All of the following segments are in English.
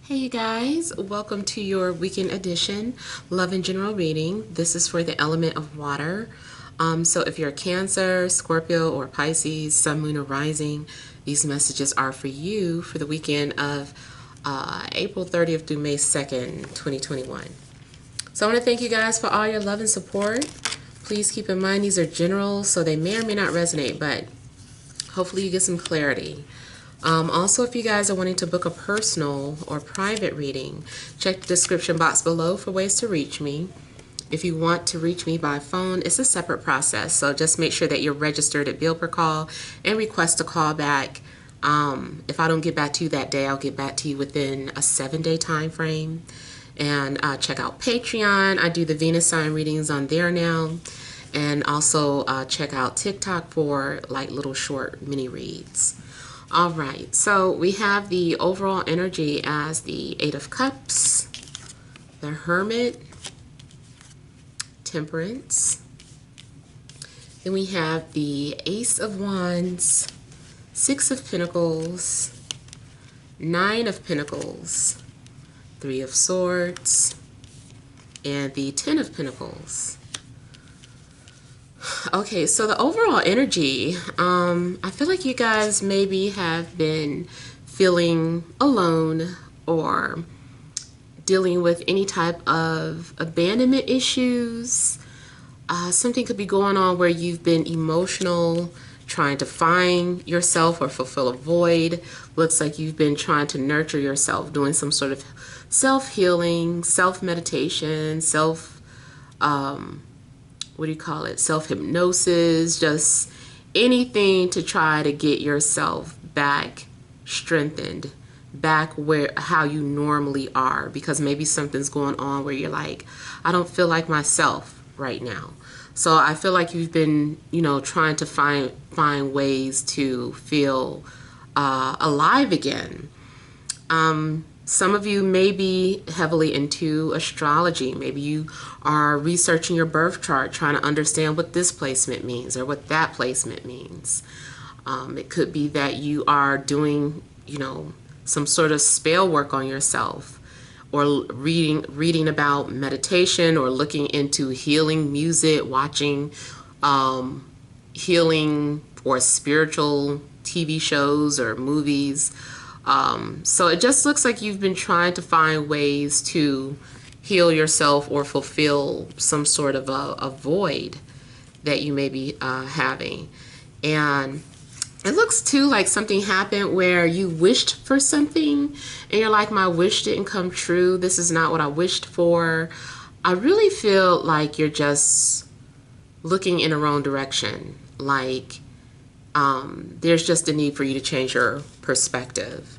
Hey you guys, welcome to your weekend edition Love and General reading. This is for the element of water. So if you're a Cancer, Scorpio, or Pisces, Sun, Moon, or Rising, these messages are for you for the weekend of April 30th through May 2nd, 2021. So I want to thank you guys for all your love and support. Please keep in mind these are general, so they may or may not resonate, but hopefully you get some clarity. Also, if you guys are wanting to book a personal or private reading, check the description box below for ways to reach me. If you want to reach me by phone, it's a separate process, so just make sure that you're registered at bill per call and request a call back. If I don't get back to you that day, I'll get back to you within a 7-day time frame. And check out Patreon. I do the Venus sign readings on there now. And also check out TikTok for like little short mini reads. All right, so we have the overall energy as the Eight of Cups, the Hermit, Temperance. Then we have the Ace of Wands, Six of Pentacles, Nine of Pentacles, Three of Swords, and the Ten of Pentacles. Okay, so the overall energy, I feel like you guys maybe have been feeling alone or dealing with any type of abandonment issues. Something could be going on where you've been emotional, trying to find yourself or fulfill a void. Looks like you've been trying to nurture yourself, doing some sort of self-healing, self-meditation, self-hypnosis, just anything to try to get yourself back strengthened, back where how you normally are, because maybe something's going on where you're like, I don't feel like myself right now. So I feel like you've been, trying to find ways to feel alive again. Some of you may be heavily into astrology. Maybe you are researching your birth chart, trying to understand what this placement means or what that placement means. It could be that you are doing, some sort of spell work on yourself, or reading about meditation, or looking into healing music, watching healing or spiritual TV shows or movies. So it just looks like you've been trying to find ways to heal yourself or fulfill some sort of a void that you may be having. And it looks too like something happened where you wished for something and you're like, my wish didn't come true. This is not what I wished for. I really feel like you're just looking in the wrong direction. Like there's just a need for you to change your perspective.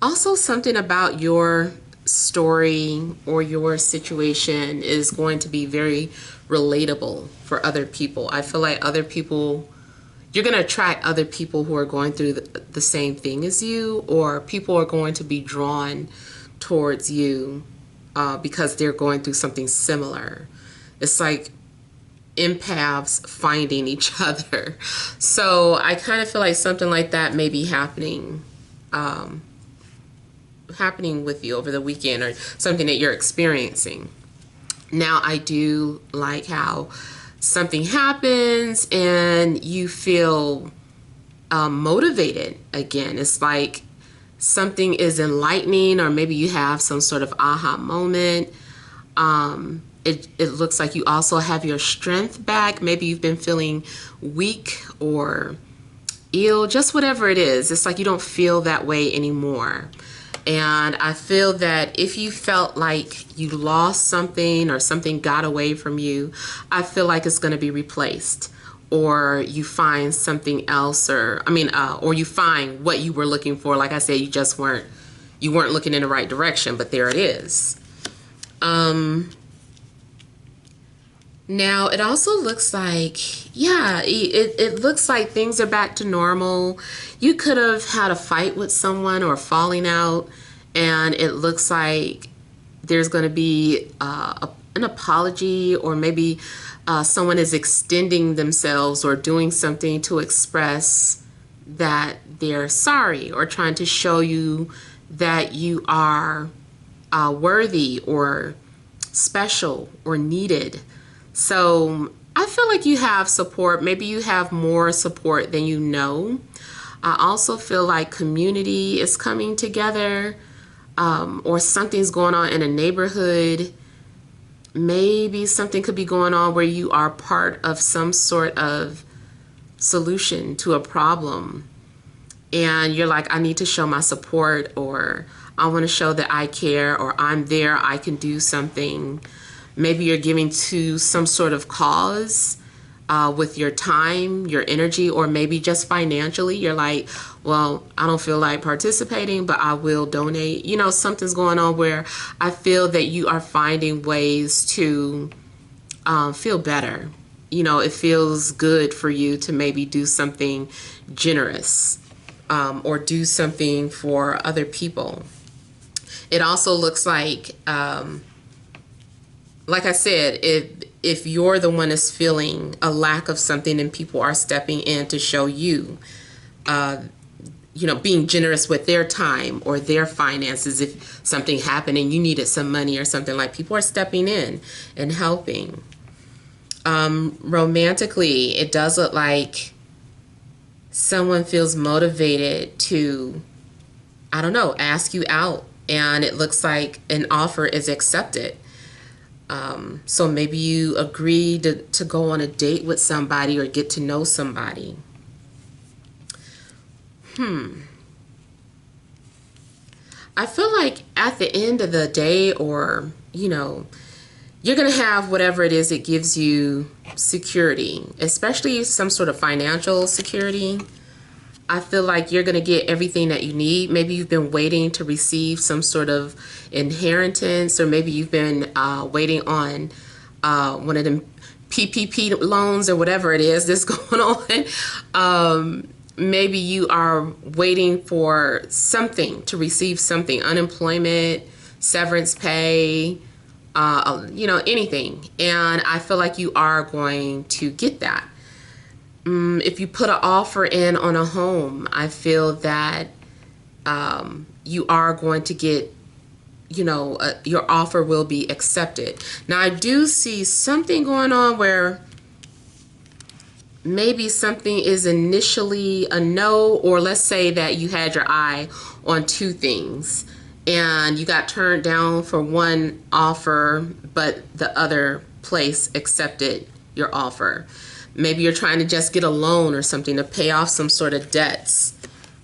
Also, something about your story or your situation is going to be very relatable for other people. I feel like other people, you're going to attract other people who are going through the same thing as you, or people are going to be drawn towards you because they're going through something similar. It's like empaths finding each other. So I kind of feel like something like that may be happening with you over the weekend, or something that you're experiencing. Now, I do like how something happens and you feel motivated again. It's like something is enlightening, or maybe you have some sort of aha moment. It looks like you also have your strength back. Maybe you've been feeling weak or ill, just whatever it is. It's like you don't feel that way anymore. And I feel that if you felt like you lost something or something got away from you, I feel like it's going to be replaced, or you find something else, or you find what you were looking for. Like I said, you weren't looking in the right direction, but there it is. Now, it also looks like, it looks like things are back to normal. You could have had a fight with someone or falling out, and it looks like there's going to be an apology, or maybe someone is extending themselves or doing something to express that they're sorry or trying to show you that you are worthy or special or needed. So I feel like you have support. Maybe you have more support than you know. I also feel like community is coming together, or something's going on in a neighborhood. Maybe something could be going on where you are part of some sort of solution to a problem. And you're like, I need to show my support, or I want to show that I care, or I'm there, I can do something. Maybe you're giving to some sort of cause with your time, your energy, or maybe just financially. You're like, well, I don't feel like participating, but I will donate. You know, something's going on where I feel that you are finding ways to feel better. You know, it feels good for you to maybe do something generous, or do something for other people. It also looks like I said, if you're the one that's feeling a lack of something and people are stepping in to show you, being generous with their time or their finances, if something happened and you needed some money or something, like people are stepping in and helping. Romantically, it does look like someone feels motivated to, I don't know, ask you out, and it looks like an offer is accepted. So maybe you agree to go on a date with somebody or get to know somebody. I feel like at the end of the day, or, you're going to have whatever it is that gives you security, especially some sort of financial security. I feel like you're going to get everything that you need. Maybe you've been waiting to receive some sort of inheritance, or maybe you've been waiting on one of them PPP loans or whatever it is that's going on. Maybe you are waiting for something, to receive something, unemployment, severance pay, anything. And I feel like you are going to get that. If you put an offer in on a home, I feel that you are going to get, your offer will be accepted. Now, I do see something going on where maybe something is initially a no, or let's say that you had your eye on two things and you got turned down for one offer, but the other place accepted your offer. Maybe you're trying to just get a loan or something to pay off some sort of debts,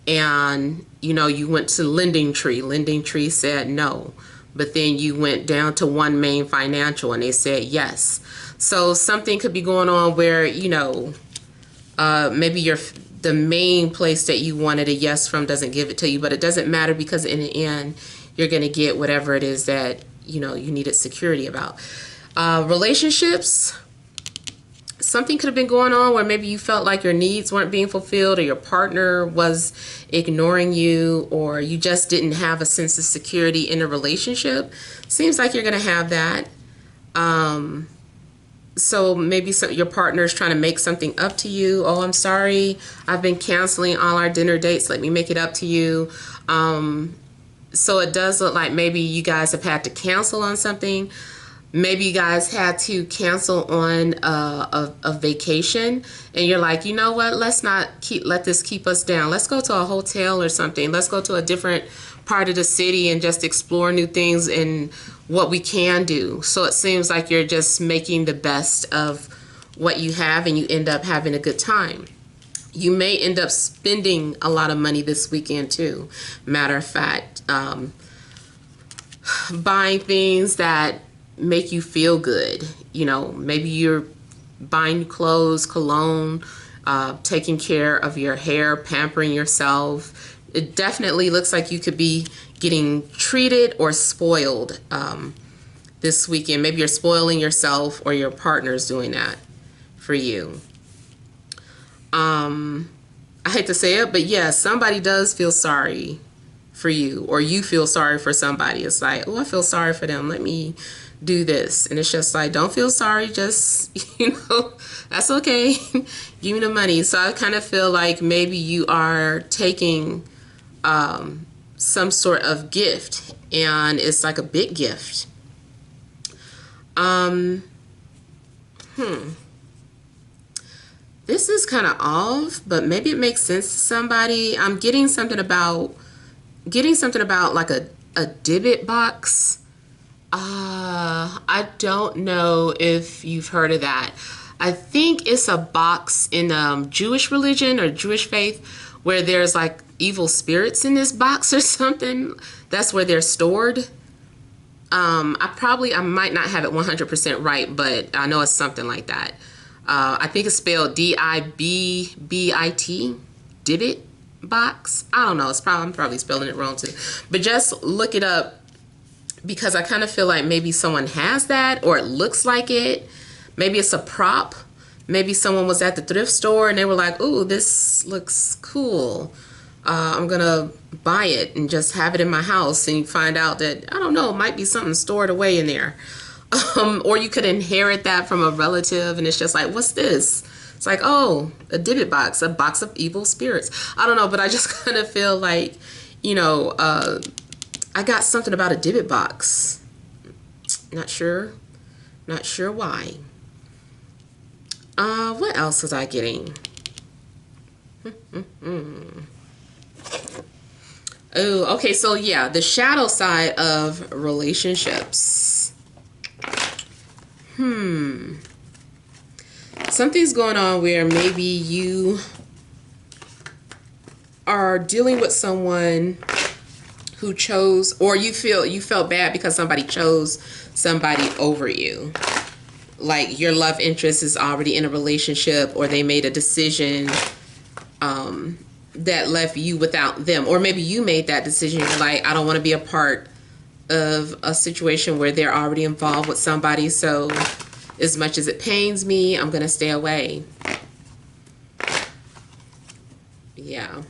and you went to Lending Tree. Lending Tree said no, but then you went down to One Main Financial and they said yes. So something could be going on where maybe the main place that you wanted a yes from doesn't give it to you, but it doesn't matter, because in the end you're going to get whatever it is that you needed security about. Relationships. Something could have been going on where maybe you felt like your needs weren't being fulfilled, or your partner was ignoring you, or you just didn't have a sense of security in a relationship. Seems like you're going to have that. So maybe your partner is trying to make something up to you. Oh, I'm sorry, I've been canceling all our dinner dates. Let me make it up to you. So it does look like maybe you guys have had to cancel on something. Maybe you guys had to cancel on a vacation, and you're like, you know what, let's not let this keep us down. Let's go to a hotel or something. Let's go to a different part of the city and just explore new things and what we can do. So it seems like you're just making the best of what you have, and you end up having a good time. You may end up spending a lot of money this weekend too. Matter of fact, buying things that make you feel good. Maybe you're buying clothes, cologne, taking care of your hair, pampering yourself. It definitely looks like you could be getting treated or spoiled this weekend. Maybe you're spoiling yourself, or your partner's doing that for you. I hate to say it, but yeah, somebody does feel sorry for you, or you feel sorry for somebody. It's like, oh, I feel sorry for them. Let me do this. And it's just like, don't feel sorry, just, that's okay. Give me the money. So I kind of feel like maybe you are taking some sort of gift, and it's like a big gift. This is kind of off, but maybe it makes sense to somebody. I'm getting something about like a divot box. I don't know if you've heard of that. I think it's a box in Jewish religion or Jewish faith where there's like evil spirits in this box or something. That's where they're stored. I might not have it 100% right, but I know it's something like that. I think it's spelled Dibbit, divot box. I don't know. I'm probably spelling it wrong too. But just look it up, because I kind of feel like maybe someone has that, or it looks like it. Maybe it's a prop. Maybe someone was at the thrift store and they were like, "Ooh, this looks cool. I'm gonna buy it and just have it in my house." And you find out that, I don't know, it might be something stored away in there. Or you could inherit that from a relative and it's just like, what's this? It's like, oh, a divot box, a box of evil spirits. I don't know, but I just kind of feel like, I got something about a divot box. Not sure why. What else was I getting? Oh, okay, so yeah, the shadow side of relationships. Something's going on where maybe you are dealing with someone who chose, or you felt bad because somebody chose somebody over you. Like your love interest is already in a relationship, or they made a decision that left you without them. Or maybe you made that decision. You're like, I don't want to be a part of a situation where they're already involved with somebody. So as much as it pains me, I'm going to stay away. Yeah.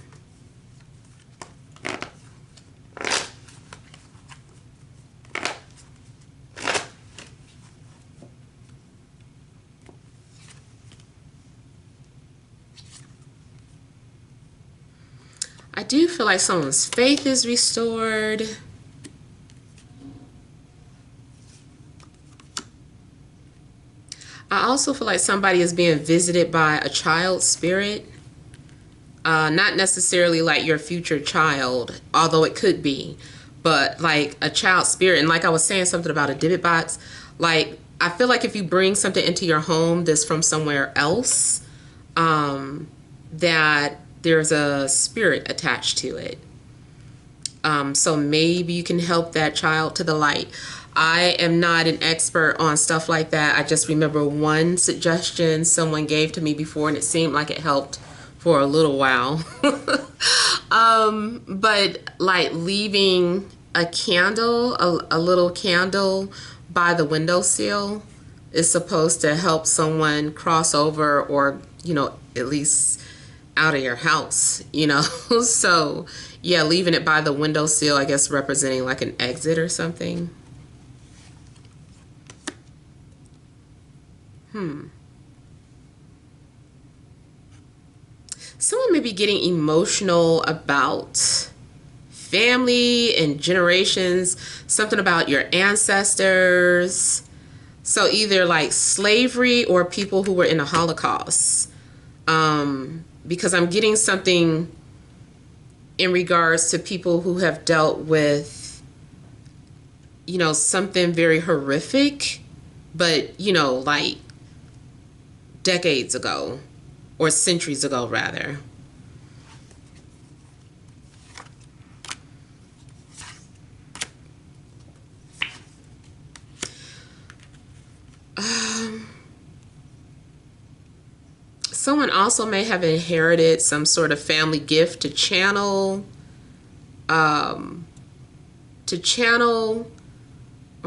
I do feel like someone's faith is restored. I also feel like somebody is being visited by a child spirit. Not necessarily like your future child, although it could be, but like a child spirit. And like I was saying something about a divot box, like I feel like if you bring something into your home that's from somewhere else, that there's a spirit attached to it. So maybe you can help that child to the light. I am not an expert on stuff like that. I just remember one suggestion someone gave to me before, and it seemed like it helped for a little while. But like leaving a candle, a little candle by the windowsill is supposed to help someone cross over, or, at least out of your house, So yeah, leaving it by the windowsill, I guess representing like an exit or something. Someone may be getting emotional about family and generations, something about your ancestors. So either like slavery or people who were in the Holocaust. Because I'm getting something in regards to people who have dealt with, something very horrific, but, like decades ago, or centuries ago, rather. Someone also may have inherited some sort of family gift to channel, or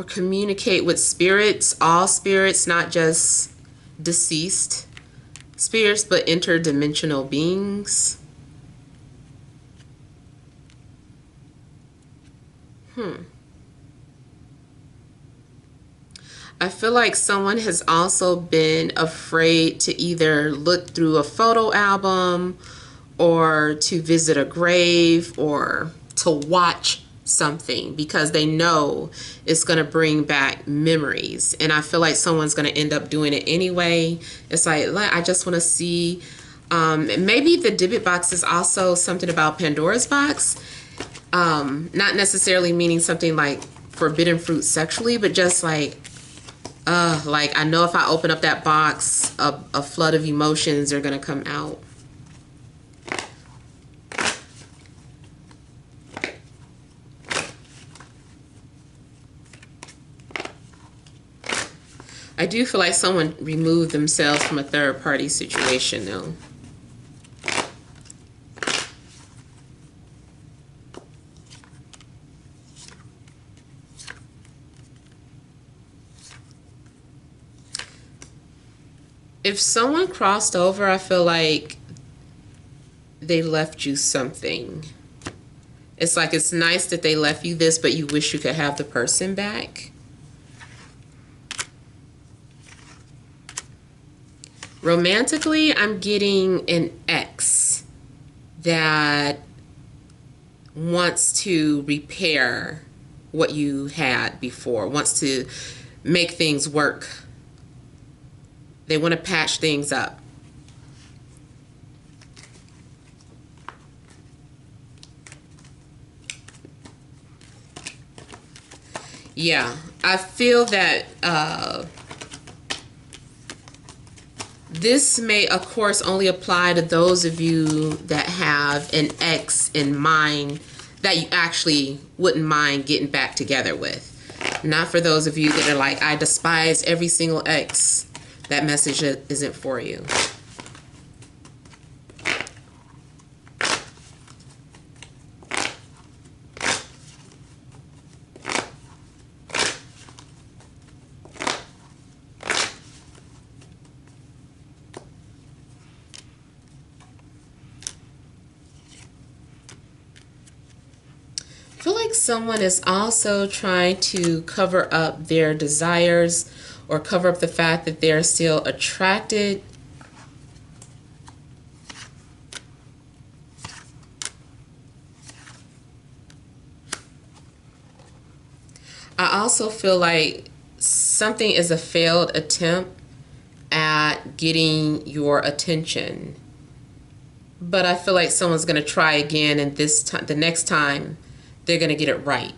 communicate with spirits, all spirits, not just deceased spirits, but interdimensional beings. I feel like someone has also been afraid to either look through a photo album or to visit a grave or to watch something because they know it's going to bring back memories. And I feel like someone's going to end up doing it anyway. It's like, I just want to see. Maybe the Dybbuk box is also something about Pandora's box. Not necessarily meaning something like forbidden fruit sexually, but just like I know if I open up that box, a flood of emotions are going to come out. I do feel like someone removed themselves from a third party situation though. If someone crossed over, I feel like they left you something. It's like it's nice that they left you this, but you wish you could have the person back. Romantically, I'm getting an ex that wants to repair what you had before, wants to make things work. They want to patch things up. Yeah, I feel that this may, of course, only apply to those of you that have an ex in mind that you actually wouldn't mind getting back together with. Not for those of you that are like, I despise every single ex. That message isn't for you. I feel like someone is also trying to cover up their desires or cover up the fact that they're still attracted. I also feel like something is a failed attempt at getting your attention. But I feel like someone's going to try again, and this time, the next time, they're going to get it right.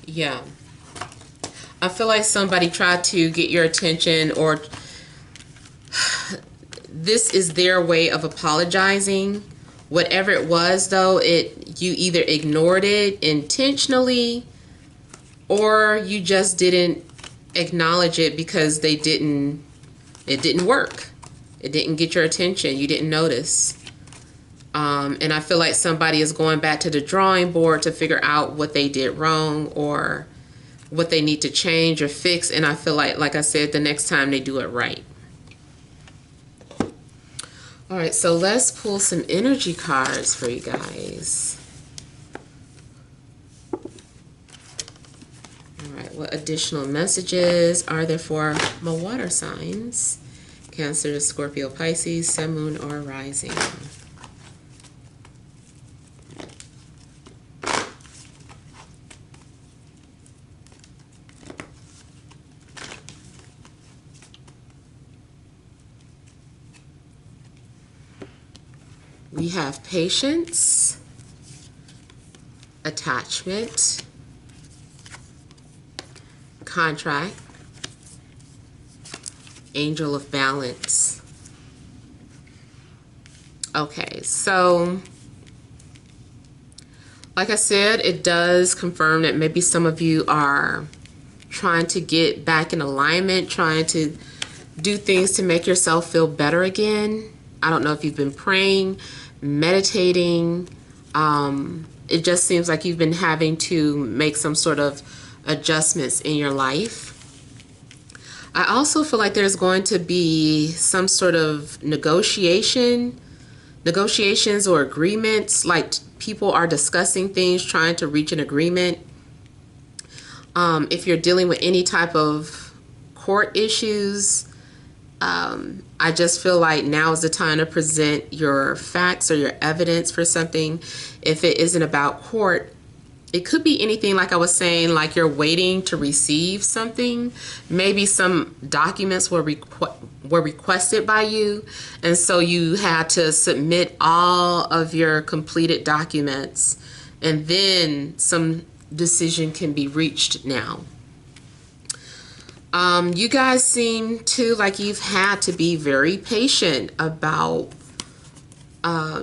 Yeah. I feel like somebody tried to get your attention, or this is their way of apologizing. Whatever it was, though, you either ignored it intentionally or you just didn't acknowledge it because it didn't work. It didn't get your attention. You didn't notice. And I feel like somebody is going back to the drawing board to figure out what they did wrong or what they need to change or fix. And I feel like I said, the next time they do it right. All right, so let's pull some energy cards for you guys. All right, what additional messages are there for my water signs? Cancer, Scorpio, Pisces, Sun, Moon, or Rising. We have patience, attachment, contract, angel of balance. Okay, so like I said, it does confirm that maybe some of you are trying to get back in alignment, trying to do things to make yourself feel better again. I don't know if you've been praying, meditating. It just seems like you've been having to make some sort of adjustments in your life. I also feel like there's going to be some sort of negotiation negotiations or agreements, like people are discussing things, trying to reach an agreement. If you're dealing with any type of court issues, I just feel like now is the time to present your facts or your evidence for something. If it isn't about court, it could be anything, like I was saying, like you're waiting to receive something. Maybe some documents were requested by you, and so you had to submit all of your completed documents, and then some decision can be reached now. You guys seem to, like, you've had to be very patient about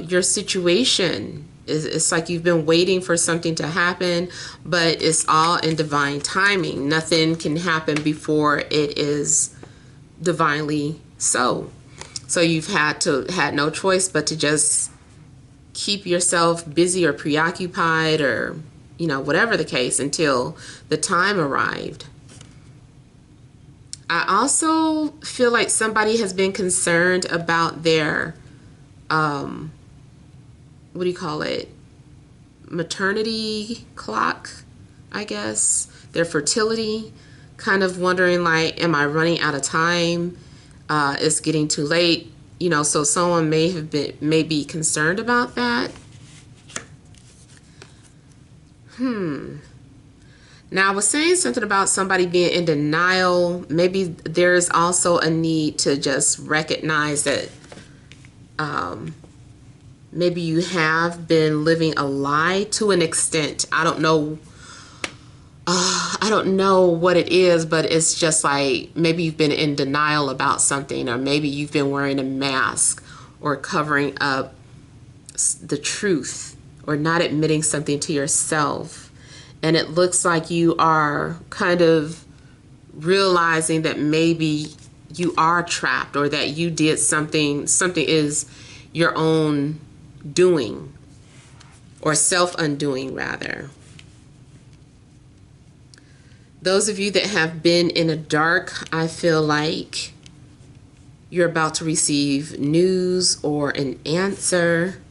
your situation. It's like you've been waiting for something to happen, but it's all in divine timing. Nothing can happen before it is divinely so. So you've had no choice but to just keep yourself busy or preoccupied, or, you know, whatever the case, until the time arrived. I also feel like somebody has been concerned about their what do you call it? Maternity clock, I guess. Their fertility, kind of wondering, like, am I running out of time? It's getting too late. You know, so someone may be concerned about that. Now, I was saying something about somebody being in denial. Maybe there's also a need to just recognize that maybe you have been living a lie to an extent. I don't know what it is, but it's just like maybe you've been in denial about something, or maybe you've been wearing a mask or covering up the truth, or not admitting something to yourself. And it looks like you are kind of realizing that maybe you are trapped, or that you did something is your own doing, or self-undoing rather. Those of you that have been in the dark, I feel like you're about to receive news or an answer.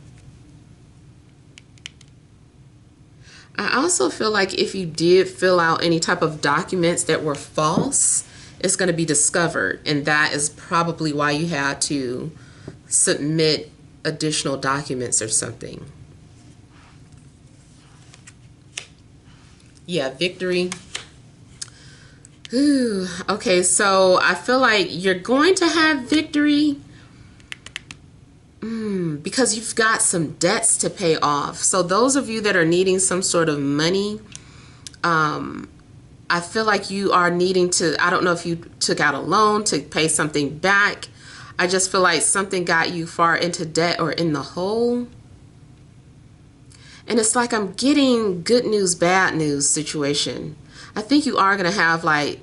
I also feel like if you did fill out any type of documents that were false, it's going to be discovered, and that is probably why you had to submit additional documents or something. Yeah, victory. Ooh, okay, so I feel like you're going to have victory because you've got some debts to pay off. So those of you that are needing some sort of money, I feel like you are needing to, I don't know if you took out a loan to pay something back. I just feel like something got you far into debt or in the hole. And it's like I'm getting good news, bad news situation. I think you are going to have, like,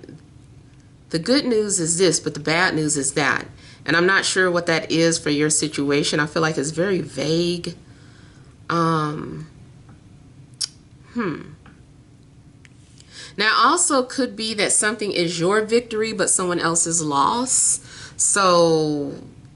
the good news is this, but the bad news is that. And I'm not sure what that is for your situation. I feel like it's very vague. Now, also could be that something is your victory, but someone else's loss. So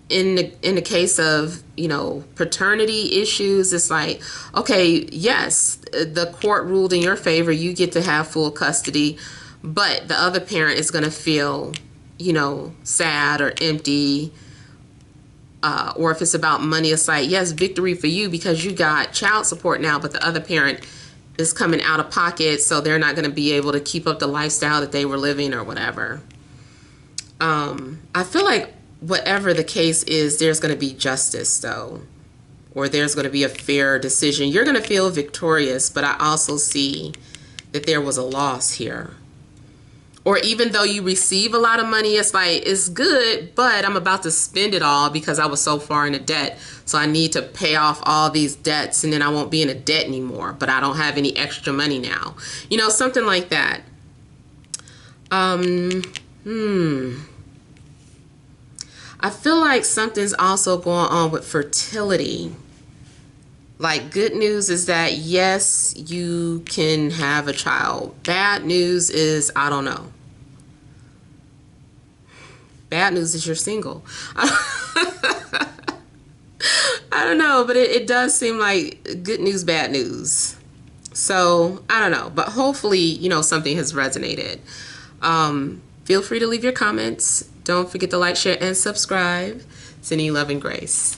in the case of, you know, paternity issues, it's like, okay, yes, the court ruled in your favor. You get to have full custody, but the other parent is going to feel, you know, sad or empty. Or if it's about money, it's like, yes, victory for you because you got child support now, but the other parent is coming out of pocket, so they're not going to be able to keep up the lifestyle that they were living or whatever. I feel like whatever the case is, there's going to be justice, though, or there's going to be a fair decision. You're going to feel victorious, but I also see that there was a loss here. Or even though you receive a lot of money, it's like, it's good, but I'm about to spend it all because I was so far into debt. So I need to pay off all these debts, and then I won't be in a debt anymore, but I don't have any extra money now. You know, something like that. I feel like something's also going on with fertility. Like, good news is that, yes, you can have a child. Bad news is, I don't know. Bad news is you're single. I I don't know, but it does seem like good news, bad news. So I don't know, but hopefully, something has resonated. Feel free to leave your comments. Don't forget to like, share, and subscribe. Sending you love and grace.